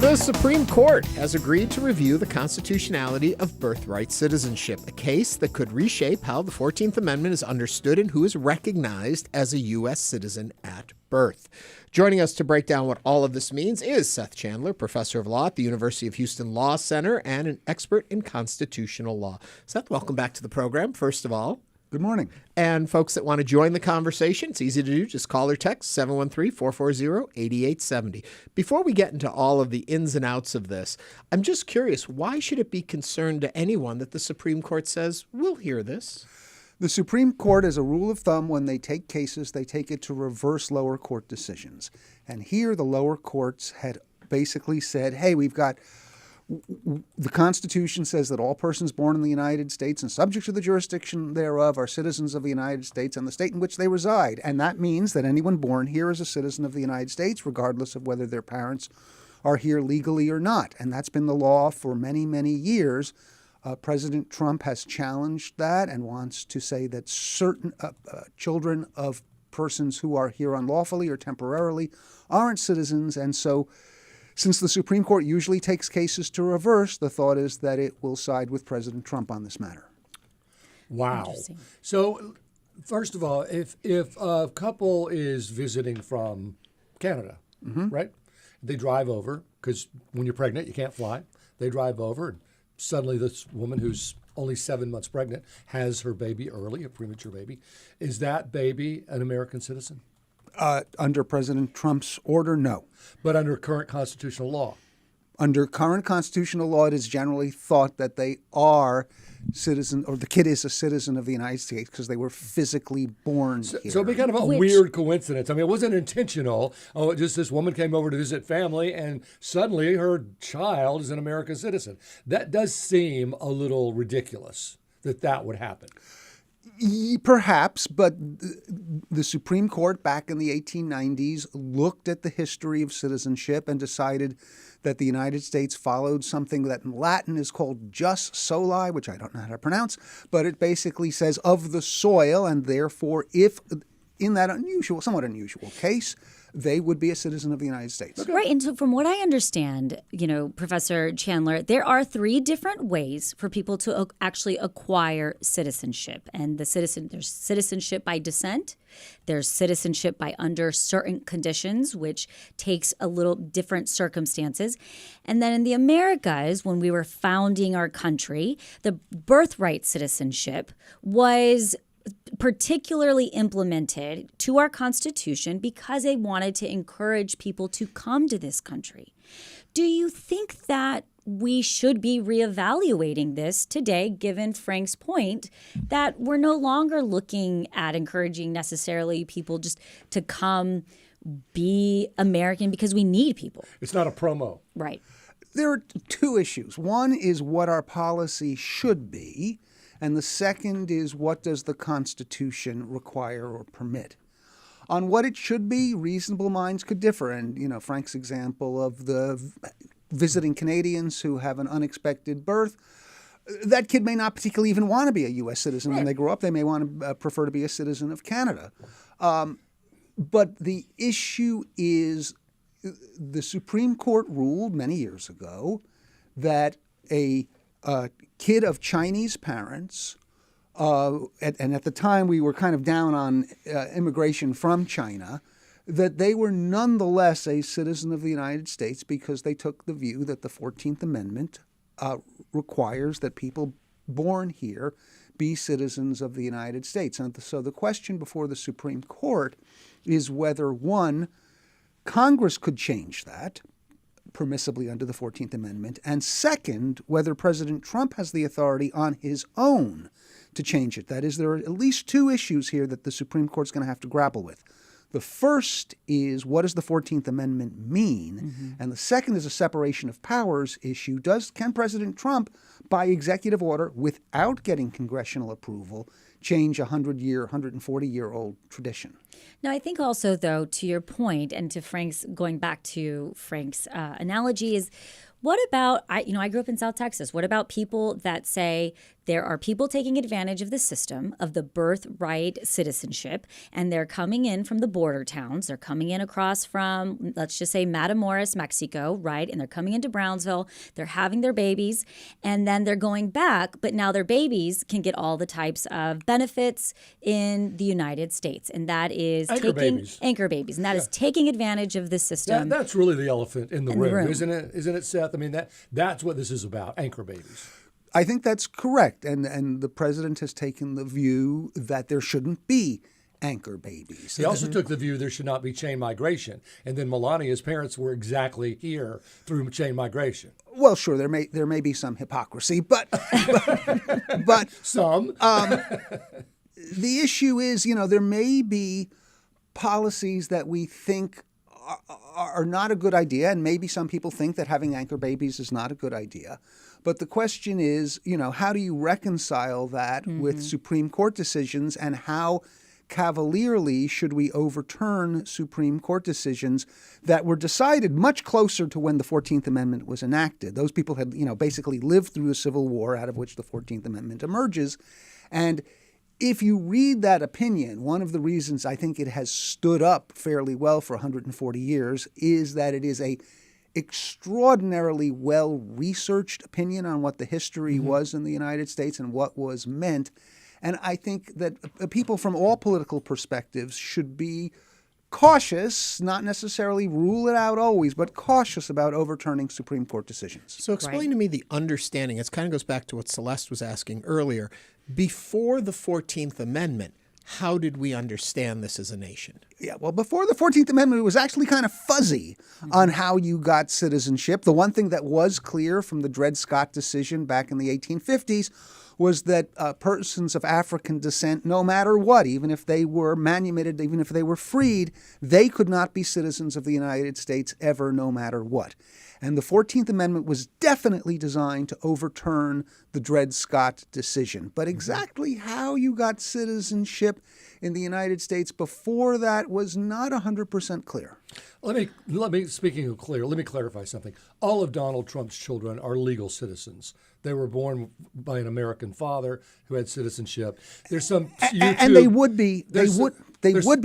The Supreme Court has agreed to review the constitutionality of birthright citizenship, a case that could reshape how the 14th Amendment is understood and who is recognized as a U.S. citizen at birth. Joining us to break down what all of this means is Seth Chandler, professor of law at the University of Houston Law Center and an expert in constitutional law. Seth, welcome back to the program, first of all. Good morning. And folks that want to join the conversation, it's easy to do. Just call or text 713-440-8870. Before we get into all of the ins and outs of this, I'm just curious, why should it be concerned to anyone that the Supreme Court says, we'll hear this? The Supreme Court, as a rule of thumb, when they take cases, they take it to reverse lower court decisions. And here the lower courts had basically said, hey, the Constitution says that all persons born in the United States and subject to the jurisdiction thereof are citizens of the United States and the state in which they reside. And that means that anyone born here is a citizen of the United States, regardless of whether their parents are here legally or not. And that's been the law for many, many years. President Trump has challenged that and wants to say that certain children of persons who are here unlawfully or temporarily aren't citizens. And so since the Supreme Court usually takes cases to reverse, the thought is that it will side with President Trump on this matter. Wow. So, first of all, if a couple is visiting from Canada, right? They drive over, because when you're pregnant, you can't fly. They drive over, and suddenly this woman who's only 7 months pregnant has her baby early, a premature baby. Is that baby an American citizen? Under President Trump's order, no. But under current constitutional law? Under current constitutional law, it is generally thought that they are citizen, or the kid is a citizen of the United States because they were physically born here. So it'd be kind of a weird coincidence. I mean, it wasn't intentional. Oh, just this woman came over to visit family, and suddenly her child is an American citizen. That does seem a little ridiculous that would happen. Perhaps, but the Supreme Court back in the 1890s looked at the history of citizenship and decided that the United States followed something that in Latin is called jus soli, which I don't know how to pronounce, but it basically says of the soil, and therefore if in that somewhat unusual case, they would be a citizen of the United States. Okay. Right. And so from what I understand, Professor Chandler, there are 3 different ways for people to actually acquire citizenship. And there's citizenship by descent. There's citizenship by under certain conditions, which takes a little different circumstances. And then in the Americas, when we were founding our country, the birthright citizenship was particularly implemented to our Constitution because they wanted to encourage people to come to this country. Do you think that we should be reevaluating this today, given Frank's point that we're no longer looking at encouraging necessarily people just to come be American because we need people? It's not a promo. Right. There are 2 issues. One is what our policy should be. And the second is, what does the Constitution require or permit? On what it should be, reasonable minds could differ. And, Frank's example of the visiting Canadians who have an unexpected birth, that kid may not particularly even want to be a U.S. citizen when they grow up. They may want to prefer to be a citizen of Canada. But the issue is the Supreme Court ruled many years ago that a kid of Chinese parents, and at the time we were kind of down on immigration from China, that they were nonetheless a citizen of the United States because they took the view that the 14th Amendment requires that people born here be citizens of the United States. And so the question before the Supreme Court is whether, one, Congress could change that permissibly under the 14th Amendment, and second, whether President Trump has the authority on his own to change it. That is, there are at least 2 issues here that the Supreme Court's going to have to grapple with. The first is, what does the 14th Amendment mean? And the second is a separation of powers issue. Can President Trump, by executive order, without getting congressional approval, change a 100-year, 140-year-old tradition? Now, I think also, though, to your point and to going back to Frank's analogy is, what about, I grew up in South Texas. What about people that say there are people taking advantage of the system of the birthright citizenship, and they're coming in from the border towns. They're coming in across from, let's just say, Matamoros, Mexico, right? And they're coming into Brownsville. They're having their babies, and then they're going back, but now their babies can get all the types of benefits in the United States, and that is Anchor babies. Anchor babies, and that is taking advantage of the system. That's really the elephant in the room, isn't it? Isn't it, Seth? I mean, that's what this is about, anchor babies. I think that's correct. And the president has taken the view that there shouldn't be anchor babies. He also took the view there should not be chain migration. And then Melania's parents were exactly here through chain migration. Well, sure, there may be some hypocrisy, but Some. The issue is, there may be policies that we think are not a good idea, and maybe some people think that having anchor babies is not a good idea. But the question is, how do you reconcile that with Supreme Court decisions, and how cavalierly should we overturn Supreme Court decisions that were decided much closer to when the 14th Amendment was enacted? Those people had, basically lived through the Civil War, out of which the 14th Amendment emerges. And if you read that opinion, one of the reasons I think it has stood up fairly well for 140 years is that it is a extraordinarily well-researched opinion on what the history was in the United States and what was meant. And I think that people from all political perspectives should be cautious, not necessarily rule it out always, but cautious about overturning Supreme Court decisions. So explain to me the understanding. It kind of goes back to what Celeste was asking earlier. Before the 14th Amendment, how did we understand this as a nation? Yeah, well, before the 14th Amendment, it was actually kind of fuzzy on how you got citizenship. The one thing that was clear from the Dred Scott decision back in the 1850s was that persons of African descent, no matter what, even if they were manumitted, even if they were freed, they could not be citizens of the United States ever, no matter what. And the 14th Amendment was definitely designed to overturn the Dred Scott decision. But exactly how you got citizenship in the United States before that was not 100% clear. Let me speaking of clear, let me clarify something. All of Donald Trump's children are legal citizens. They were born by an American father who had citizenship. There's some and they would be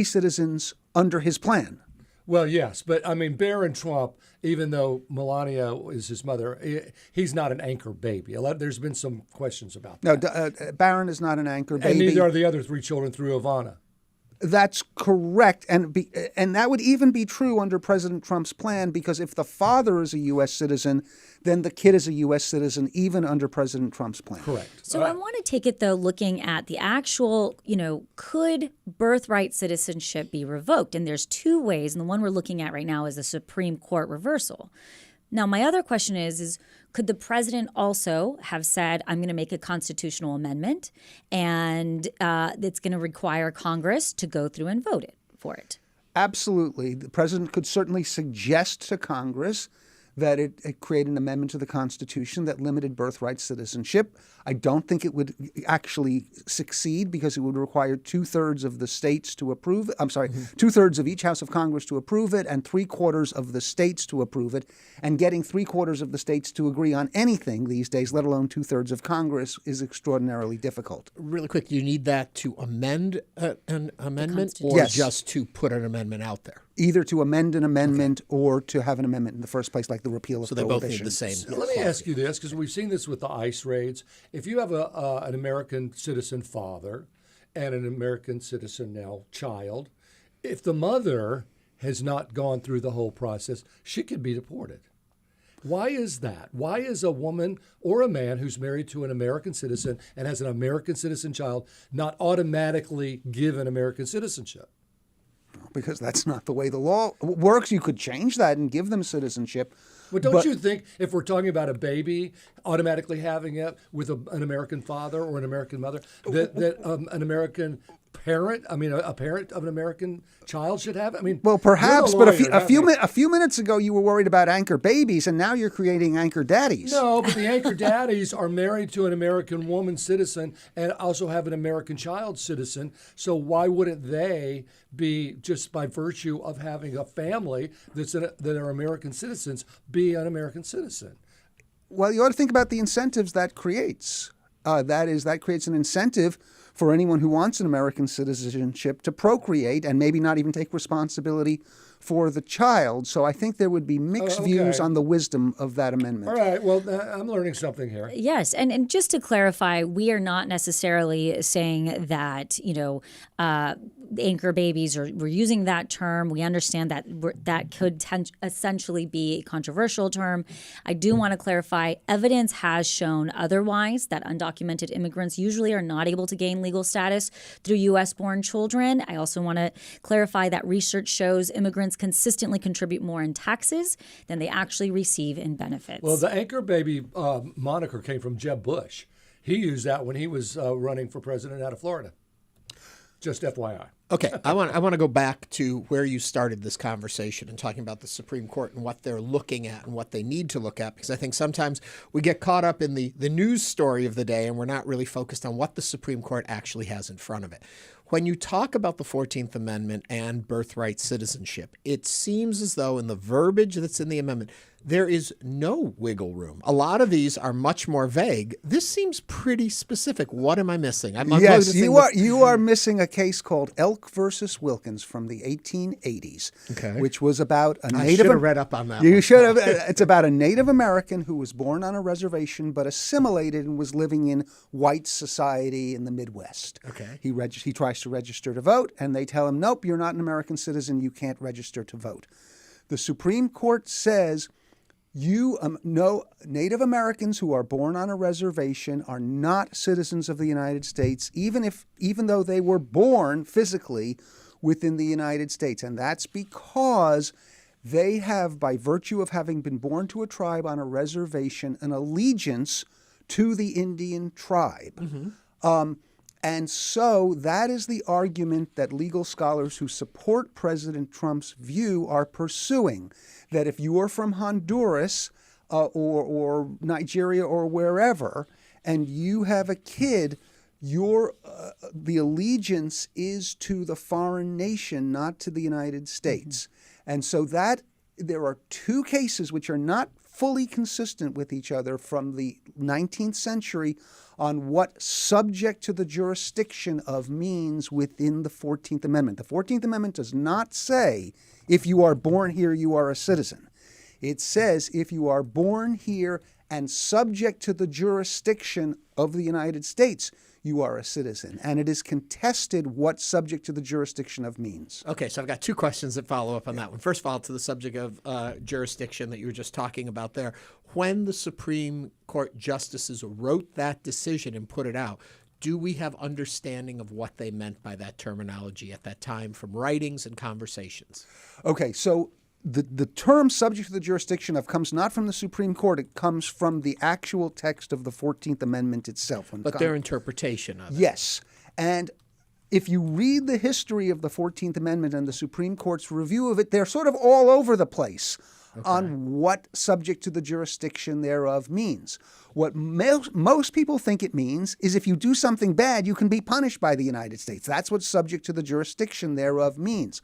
citizens under his plan. Well, yes, but I mean, Barron Trump, even though Melania is his mother, he's not an anchor baby. There's been some questions about that. No, Barron is not an anchor baby. And neither are the other three children through Ivana. That's correct. And that would even be true under President Trump's plan, because if the father is a U.S. citizen, then the kid is a U.S. citizen, even under President Trump's plan. Correct. So I want to take it, though, looking at the actual, could birthright citizenship be revoked? And there's two ways, and the one we're looking at right now is the Supreme Court reversal. Now, my other question is could the president also have said, I'm going to make a constitutional amendment, and it's going to require Congress to go through and vote for it? Absolutely. The president could certainly suggest to Congress that it create an amendment to the Constitution that limited birthright citizenship. I don't think it would actually succeed, because it would require 2/3 of the states to approve it. I'm sorry, 2/3 of each House of Congress to approve it and 3/4 of the states to approve it. And getting 3/4 of the states to agree on anything these days, let alone 2/3 of Congress, is extraordinarily difficult. Really quick, do you need that to amend an amendment, or Yes. just to put an amendment out there? Either to amend an amendment or to have an amendment in the first place, like the repeal of So they both prohibition. need the same. So let me ask you this, because we've seen this with the ICE raids. If you have an American citizen father and an American citizen now child, if the mother has not gone through the whole process, she could be deported. Why is that? Why is a woman or a man who's married to an American citizen and has an American citizen child not automatically given American citizenship? Because that's not the way the law works. You could change that and give them citizenship. But don't you think if we're talking about a baby automatically having it with an American father or an American mother, that an American parent, a parent of an American child should have it? I mean, Well, perhaps, you're but the lawyer, a few minutes ago you were worried about anchor babies, and now you're creating anchor daddies. No, but the anchor daddies are married to an American woman citizen and also have an American child citizen. So why wouldn't they be, just by virtue of having a family that are American citizens, be an American citizen? Well, you ought to think about the incentives that creates. That creates an incentive for anyone who wants an American citizenship to procreate and maybe not even take responsibility for the child. So I think there would be mixed views on the wisdom of that amendment. All right. Well, I'm learning something here. Yes, and just to clarify, we are not necessarily saying that anchor babies, or we're using that term. We understand that that could essentially be a controversial term. I do want to clarify, evidence has shown otherwise, that undocumented immigrants usually are not able to gain legal status through U.S.-born children. I also want to clarify that research shows immigrants consistently contribute more in taxes than they actually receive in benefits. Well, the anchor baby moniker came from Jeb Bush. He used that when he was running for president out of Florida. Just FYI. Okay, I want to go back to where you started this conversation and talking about the Supreme Court and what they're looking at and what they need to look at, because I think sometimes we get caught up in the news story of the day and we're not really focused on what the Supreme Court actually has in front of it. When you talk about the 14th Amendment and birthright citizenship, it seems as though in the verbiage that's in the amendment, there is no wiggle room. A lot of these are much more vague. This seems pretty specific. What am I missing? Yes, you are missing a case called Elk versus Wilkins from the 1880s, which was about a Native. I should have read up on that. You should have. It's about a Native American who was born on a reservation but assimilated and was living in white society in the Midwest. Okay. He tries to register to vote, and they tell him, nope, you're not an American citizen. You can't register to vote. The Supreme Court says, Native Americans who are born on a reservation are not citizens of the United States, even though they were born physically within the United States. And that's because they have, by virtue of having been born to a tribe on a reservation, an allegiance to the Indian tribe. Mm-hmm. And so that is the argument that legal scholars who support President Trump's view are pursuing, that if you are from Honduras or Nigeria or wherever, and you have a kid, the allegiance is to the foreign nation, not to the United States. Mm-hmm. And so there are two cases which are not fully consistent with each other from the 19th century on what subject to the jurisdiction of means within the 14th Amendment. The 14th Amendment does not say if you are born here, you are a citizen. It says if you are born here and subject to the jurisdiction of the United States, you are a citizen. And it is contested what subject to the jurisdiction of means. Okay, so I've got two questions that follow up on that one. First of all, to the subject of jurisdiction that you were just talking about there. When the Supreme Court justices wrote that decision and put it out, do we have understanding of what they meant by that terminology at that time from writings and conversations? Okay, so the term subject to the jurisdiction of comes not from the Supreme Court. It comes from the actual text of the 14th Amendment itself. But their interpretation of it. Yes. And if you read the history of the 14th Amendment and the Supreme Court's review of it, they're sort of all over the place on what subject to the jurisdiction thereof means. What most people think it means is if you do something bad, you can be punished by the United States. That's what subject to the jurisdiction thereof means.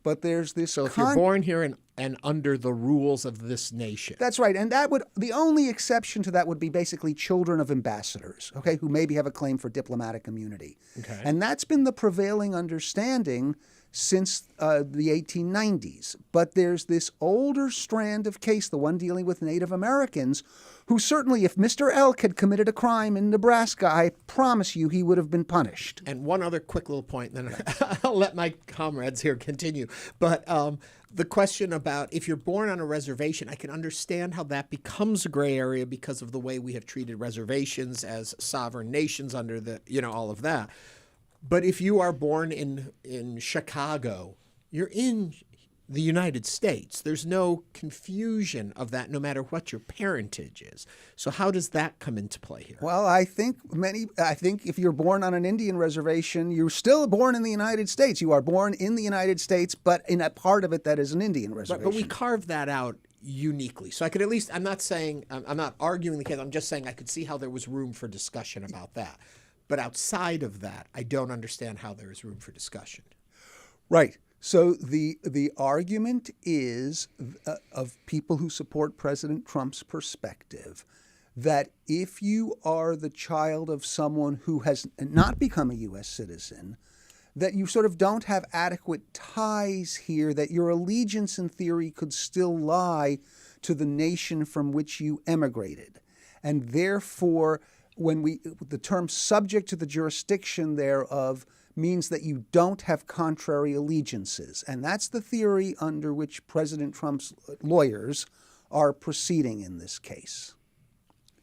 But there's this. So if you're born here and under the rules of this nation. That's right. And the only exception to that would be basically children of ambassadors, okay, who maybe have a claim for diplomatic immunity. Okay. And that's been the prevailing understanding since the 1890s. But there's this older strand of case, the one dealing with Native Americans, who certainly, if Mr. Elk had committed a crime in Nebraska, I promise you he would have been punished. And one other quick little point, then I'll let my comrades here continue. But the question about if you're born on a reservation, I can understand how that becomes a gray area because of the way we have treated reservations as sovereign nations under the, all of that. But if you are born in Chicago, you're in the United States. There's no confusion of that no matter what your parentage is. So how does that come into play here? Well, I think if you're born on an Indian reservation, you're still born in the United States. You are born in the United States, but in a part of it that is an Indian reservation. But we carve that out uniquely. So I could at least, I'm not arguing the case, I'm just saying I could see how there was room for discussion about that. But outside of that, I don't understand how there is room for discussion. Right. So the argument is of people who support President Trump's perspective that if you are the child of someone who has not become a U.S. citizen, that you sort of don't have adequate ties here, that your allegiance in theory could still lie to the nation from which you emigrated. And therefore, the term subject to the jurisdiction thereof means that you don't have contrary allegiances. And that's the theory under which President Trump's lawyers are proceeding in this case.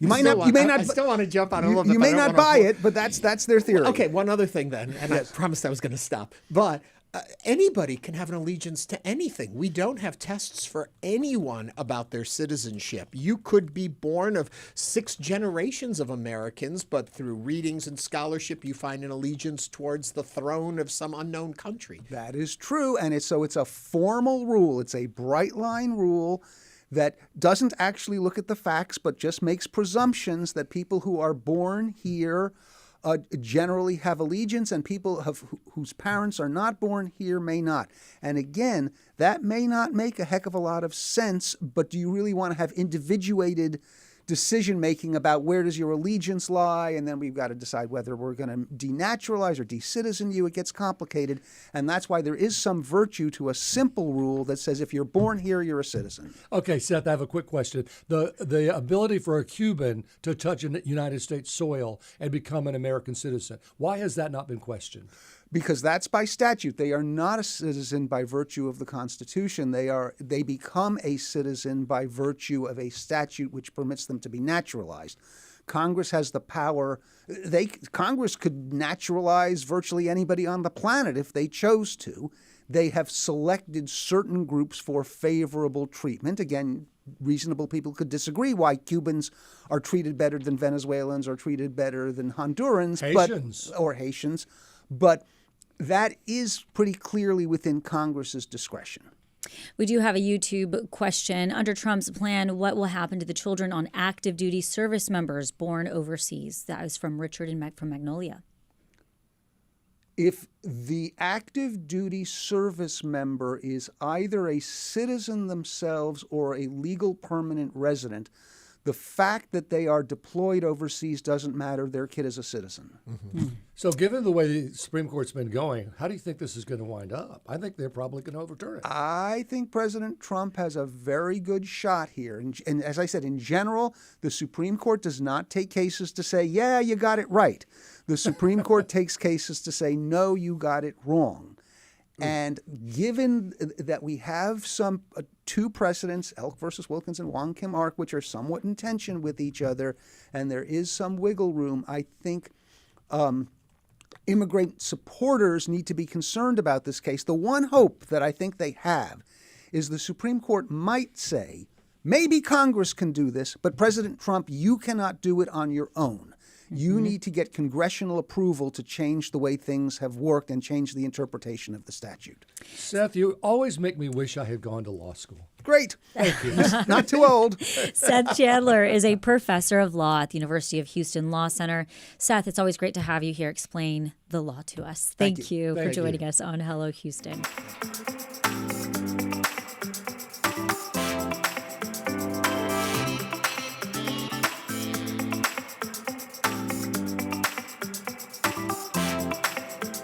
I still want to jump on a little bit. You may not buy it, but that's their theory. Okay, one other thing then, and I promised I was going to stop. But anybody can have an allegiance to anything. We don't have tests for anyone about their citizenship. You could be born of 6 generations of Americans, but through readings and scholarship, you find an allegiance towards the throne of some unknown country. That is true, and it's a formal rule. It's a bright line rule that doesn't actually look at the facts, but just makes presumptions that people who are born here generally have allegiance, and people whose parents are not born here may not. And again, that may not make a heck of a lot of sense, but do you really want to have individuated decision-making about where does your allegiance lie, and then we've got to decide whether we're going to denaturalize or decitizen you? It gets complicated, and that's why there is some virtue to a simple rule that says if you're born here, you're a citizen. Okay, Seth, I have a quick question. The ability for a Cuban to touch United States soil and become an American citizen, why has that not been questioned? Because that's by statute. They are not a citizen by virtue of the Constitution. They become a citizen by virtue of a statute which permits them to be naturalized. Congress has the power. Congress could naturalize virtually anybody on the planet if they chose to. They have selected certain groups for favorable treatment. Again, reasonable people could disagree why Cubans are treated better than Venezuelans or treated better than Hondurans. Or Haitians. But that is pretty clearly within Congress's discretion. We do have a YouTube question. Under Trump's plan, what will happen to the children on active duty service members born overseas? That is from Richard from Magnolia. If the active duty service member is either a citizen themselves or a legal permanent resident, the fact that they are deployed overseas doesn't matter. Their kid is a citizen. Mm-hmm. So given the way the Supreme Court's been going, how do you think this is going to wind up? I think they're probably going to overturn it. I think President Trump has a very good shot here. And as I said, in general, the Supreme Court does not take cases to say, yeah, you got it right. The Supreme Court takes cases to say, no, you got it wrong. And given that we have some 2 precedents, Elk versus Wilkins and Wong Kim Ark, which are somewhat in tension with each other, and there is some wiggle room, I think immigrant supporters need to be concerned about this case. The one hope that I think they have is the Supreme Court might say, maybe Congress can do this, but President Trump, you cannot do it on your own. You need to get congressional approval to change the way things have worked and change the interpretation of the statute. Seth, you always make me wish I had gone to law school. Great. Thank you. Not too old. Seth Chandler is a professor of law at the University of Houston Law Center. Seth, it's always great to have you here explain the law to us. Thank you for joining us on Hello Houston.